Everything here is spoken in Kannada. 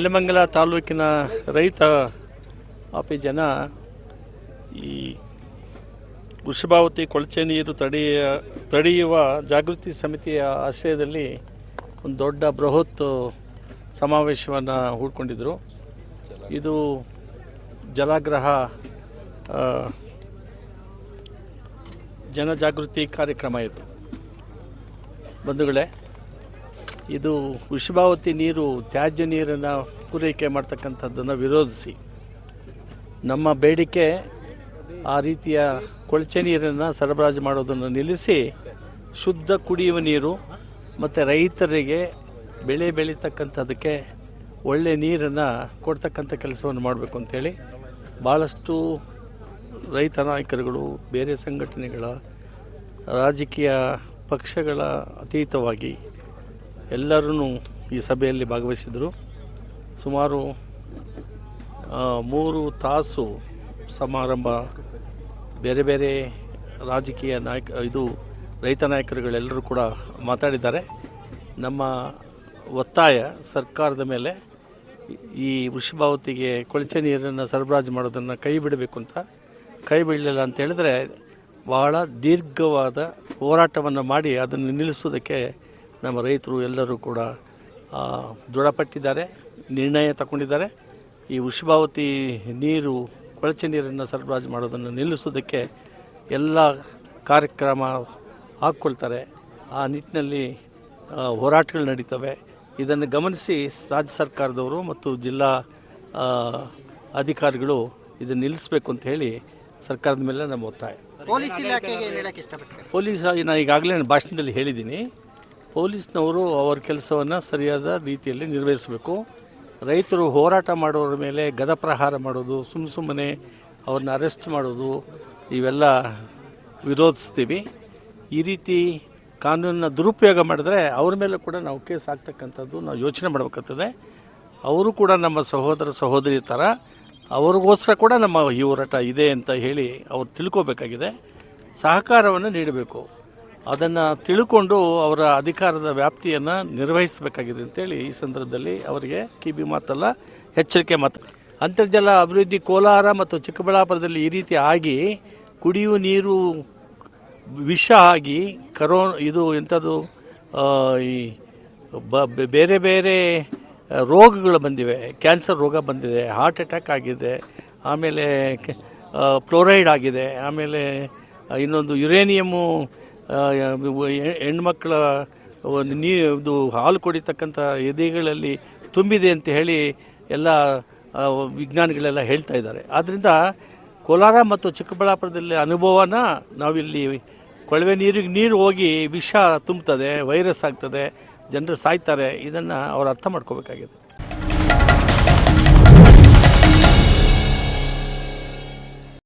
ನೆಲಮಂಗಲ ತಾಲೂಕಿನ ರೈತ ಜನ ಈ ವೃಷಭಾವತಿ ಕೊಳಚೆ ನೀರು ತಡೆಯುವ ಜಾಗೃತಿ ಸಮಿತಿಯ ಆಶ್ರಯದಲ್ಲಿ ಒಂದು ದೊಡ್ಡ ಬೃಹತ್ ಸಮಾವೇಶವನ್ನು ಹೂಡಿಕೊಂಡಿದ್ದರು. ಇದು ಜಲಾಗ್ರಹ ಜನಜಾಗೃತಿ ಕಾರ್ಯಕ್ರಮ. ಇದು ಬಂಧುಗಳೇ, ಇದು ವೃಷಭಾವತಿ ನೀರು ತ್ಯಾಜ್ಯ ನೀರನ್ನು ಪೂರೈಕೆ ಮಾಡ್ತಕ್ಕಂಥದ್ದನ್ನು ವಿರೋಧಿಸಿ ನಮ್ಮ ಬೇಡಿಕೆ ಆ ರೀತಿಯ ಕೊಳಚೆ ನೀರನ್ನು ಸರಬರಾಜು ಮಾಡೋದನ್ನು ನಿಲ್ಲಿಸಿ ಶುದ್ಧ ಕುಡಿಯುವ ನೀರು ಮತ್ತು ರೈತರಿಗೆ ಬೆಳೆ ಬೆಳೀತಕ್ಕಂಥದ್ದಕ್ಕೆ ಒಳ್ಳೆ ನೀರನ್ನು ಕೊಡ್ತಕ್ಕಂಥ ಕೆಲಸವನ್ನು ಮಾಡಬೇಕು ಅಂಥೇಳಿ ಭಾಳಷ್ಟು ರೈತ ನಾಯಕರುಗಳು, ಬೇರೆ ಸಂಘಟನೆಗಳ, ರಾಜಕೀಯ ಪಕ್ಷಗಳ ಅತೀತವಾಗಿ ಎಲ್ಲರೂ ಈ ಸಭೆಯಲ್ಲಿ ಭಾಗವಹಿಸಿದರು. ಸುಮಾರು 3 ತಾಸು ಸಮಾರಂಭ. ಬೇರೆ ಬೇರೆ ರಾಜಕೀಯ ರೈತ ನಾಯಕರುಗಳೆಲ್ಲರೂ ಕೂಡ ಮಾತಾಡಿದ್ದಾರೆ. ನಮ್ಮ ಒತ್ತಾಯ ಸರ್ಕಾರದ ಮೇಲೆ ಈ ವೃಷಭಾವತಿಗೆ ಕೊಳಚೆ ನೀರನ್ನು ಸರಬರಾಜು ಮಾಡೋದನ್ನು ಕೈ ಬಿಡಬೇಕು ಅಂತ. ಕೈ ಬಿಡಲಿಲ್ಲ ಅಂತ ಹೇಳಿದ್ರೆ ಬಹಳ ದೀರ್ಘವಾದ ಹೋರಾಟವನ್ನು ಮಾಡಿ ಅದನ್ನು ನಿಲ್ಲಿಸೋದಕ್ಕೆ ನಮ್ಮ ರೈತರು ಎಲ್ಲರೂ ಕೂಡ ದೃಢಪಟ್ಟಿದ್ದಾರೆ, ನಿರ್ಣಯ ತಗೊಂಡಿದ್ದಾರೆ. ಈ ವೃಷಭಾವತಿ ನೀರು ಕೊಳಚೆ ನೀರನ್ನು ಸರಬರಾಜು ಮಾಡೋದನ್ನು ನಿಲ್ಲಿಸೋದಕ್ಕೆ ಎಲ್ಲ ಕಾರ್ಯಕ್ರಮ ಹಾಕ್ಕೊಳ್ತಾರೆ. ಆ ನಿಟ್ಟಿನಲ್ಲಿ ಹೋರಾಟಗಳು ನಡೀತವೆ. ಇದನ್ನು ಗಮನಿಸಿ ರಾಜ್ಯ ಸರ್ಕಾರದವರು ಮತ್ತು ಜಿಲ್ಲಾ ಅಧಿಕಾರಿಗಳು ಇದನ್ನು ನಿಲ್ಲಿಸಬೇಕು ಅಂತ ಹೇಳಿ ಸರ್ಕಾರದ ಮೇಲೆ ನಮ್ಮ ಒತ್ತಾಯ. ಪೊಲೀಸ್ ನಾನು ಈಗಾಗಲೇ ಭಾಷಣದಲ್ಲಿ ಹೇಳಿದ್ದೀನಿ, ಪೊಲೀಸ್ನವರು ಅವರ ಕೆಲಸವನ್ನು ಸರಿಯಾದ ರೀತಿಯಲ್ಲಿ ನಿರ್ವಹಿಸಬೇಕು. ರೈತರು ಹೋರಾಟ ಮಾಡೋರ ಮೇಲೆ ಗದಪ್ರಹಾರ ಮಾಡೋದು, ಸುಮ್ಮನೆ ಅವ್ರನ್ನ ಅರೆಸ್ಟ್ ಮಾಡೋದು, ಇವೆಲ್ಲ ವಿರೋಧಿಸ್ತೀವಿ. ಈ ರೀತಿ ಕಾನೂನನ್ನ ದುರುಪಯೋಗ ಮಾಡಿದ್ರೆ ಅವ್ರ ಮೇಲೆ ಕೂಡ ನಾವು ಕೇಸ್ ಹಾಕ್ತಕ್ಕಂಥದ್ದು ನಾವು ಯೋಚನೆ ಮಾಡಬೇಕಾಗ್ತದೆ. ಅವರು ಕೂಡ ನಮ್ಮ ಸಹೋದರ ಸಹೋದರಿ ಥರ, ಅವ್ರಿಗೋಸ್ಕರ ಕೂಡ ನಮ್ಮ ಈ ಹೋರಾಟ ಇದೆ ಅಂತ ಹೇಳಿ ಅವ್ರು ತಿಳ್ಕೋಬೇಕಾಗಿದೆ. ಸಹಕಾರವನ್ನು ನೀಡಬೇಕು. ಅದನ್ನು ತಿಳ್ಕೊಂಡು ಅವರ ಅಧಿಕಾರದ ವ್ಯಾಪ್ತಿಯನ್ನು ನಿರ್ವಹಿಸಬೇಕಾಗಿದೆ ಅಂತೇಳಿ ಈ ಸಂದರ್ಭದಲ್ಲಿ ಅವರಿಗೆ ಕಿವಿ ಮಾತಲ್ಲ, ಎಚ್ಚರಿಕೆ ಮಾತು. ಅಂತರ್ಜಲ ಅಭಿವೃದ್ಧಿ ಕೋಲಾರ ಮತ್ತು ಚಿಕ್ಕಬಳ್ಳಾಪುರದಲ್ಲಿ ಈ ರೀತಿ ಆಗಿ ಕುಡಿಯುವ ನೀರು ವಿಷ ಆಗಿ ಇದು ಎಂಥದ್ದು ಈ ಬೇರೆ ಬೇರೆ ರೋಗಗಳು ಬಂದಿವೆ. ಕ್ಯಾನ್ಸರ್ ರೋಗ ಬಂದಿದೆ, ಹಾರ್ಟ್ ಅಟ್ಯಾಕ್ ಆಗಿದೆ, ಆಮೇಲೆ ಫ್ಲೋರೈಡ್ ಆಗಿದೆ, ಆಮೇಲೆ ಇನ್ನೊಂದು ಯುರೇನಿಯಮ್ಮು ಹೆಣ್ಮಕ್ಳ ಇದು ಹಾಲು ಕುಡಿತಕ್ಕಂಥ ಎದೆಗಳಲ್ಲಿ ತುಂಬಿದೆ ಅಂತ ಹೇಳಿ ಎಲ್ಲ ವಿಜ್ಞಾನಿಗಳೆಲ್ಲ ಹೇಳ್ತಾ ಇದ್ದಾರೆ. ಆದ್ದರಿಂದ ಕೋಲಾರ ಮತ್ತು ಚಿಕ್ಕಬಳ್ಳಾಪುರದಲ್ಲಿ ಅನುಭವನ ನಾವಿಲ್ಲಿ ಕೊಳವೆ ನೀರು ಹೋಗಿ ವಿಷ ತುಂಬುತ್ತದೆ, ವೈರಸ್ ಆಗ್ತದೆ, ಜನರು ಸಾಯ್ತಾರೆ. ಇದನ್ನು ಅವ್ರು ಅರ್ಥ ಮಾಡ್ಕೋಬೇಕಾಗಿದೆ.